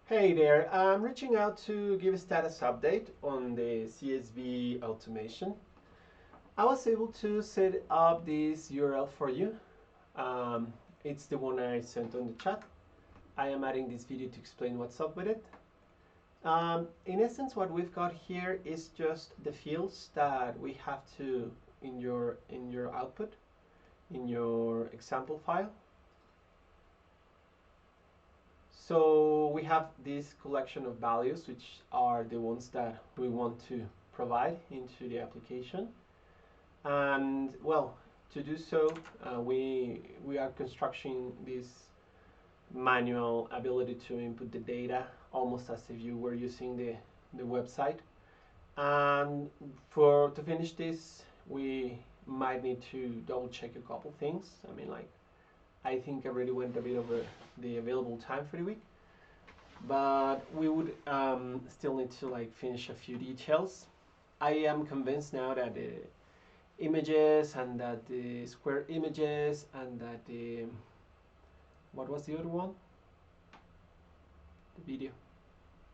Hey there, I'm reaching out to give a status update on the CSV automation. I was able to set up this URL for you. It's the one I sent on the chat. I am adding this video to explain what's up with it. In essence, what we've got here is just the fields that we have to in your output, in your example file. So we have this collection of values, which are the ones that we want to provide into the application. And well, to do so, we are constructing this manual ability to input the data almost as if you were using the website. And to finish this, we might need to double check a couple things. I think I already went a bit over the available time for the week, but we would still need to finish a few details. I am convinced now that the images and that the square images and that the what was the other one? The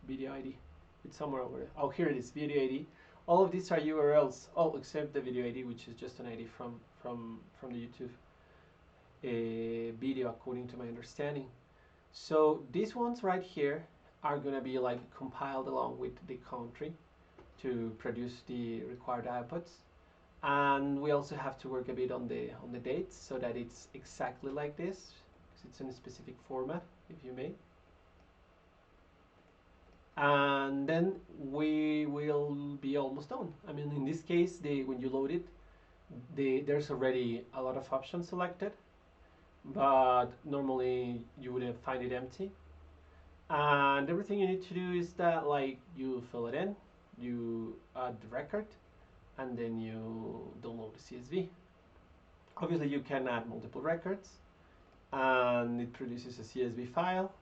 video ID. It's somewhere over there. Oh, here it is, video ID. All of these are URLs. Oh, except the video ID, which is just an ID from the YouTube video, according to my understanding. So these ones right here are going to be compiled along with the country to produce the required outputs. And we also have to work a bit on the dates so that it's exactly like this, because it's in a specific format, if you may. And then we will be almost done. In this case, when you load it, there's already a lot of options selected, but normally you would find it empty. And everything you need to do is that you fill it in, you add the record, and then you download the CSV. Obviously you can add multiple records, and it produces a CSV file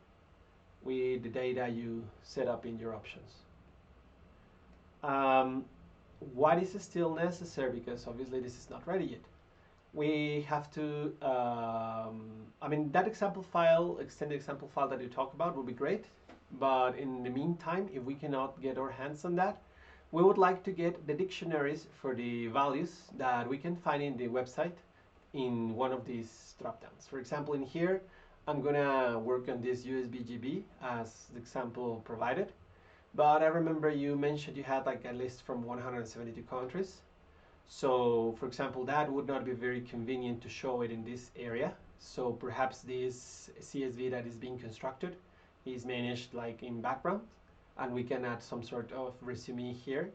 with the data you set up in your options. What is still necessary, because obviously this is not ready yet, we have to, that example file, extended example file that you talk about would be great, but in the meantime, if we cannot get our hands on that, we would like to get the dictionaries for the values that we can find in the website in one of these drop-downs. For example, in here, I'm gonna work on this USB-GB as the example provided, but I remember you mentioned you had a list from 172 countries. So, for example, that would not be very convenient to show it in this area. So perhaps this CSV that is being constructed is managed in background, and we can add some sort of resume here,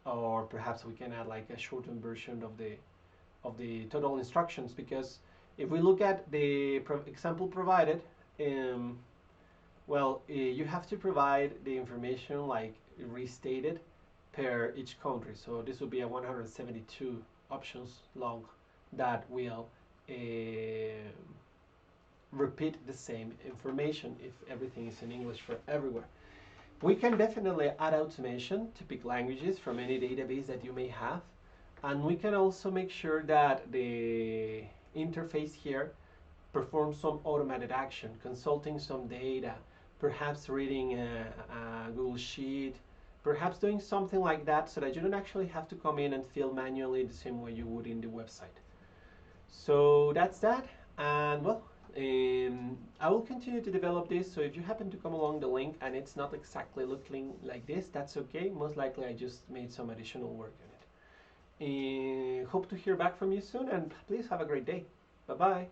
or perhaps we can add a shortened version of the total instructions. Because if we look at the example provided, you have to provide the information restated per each country. So this will be a 172 options long that will repeat the same information if everything is in English for everywhere. We can definitely add automation to pick languages from any database that you may have, and we can also make sure that the interface here performs some automated action, consulting some data, perhaps reading a Google Sheet, perhaps doing something like that, so that you don't actually have to come in and fill manually the same way you would in the website. So that's that, and well, I will continue to develop this, so if you happen to come along the link and it's not exactly looking like this, that's okay. Most likely I just made some additional work on it. Hope to hear back from you soon, and please have a great day. Bye-bye.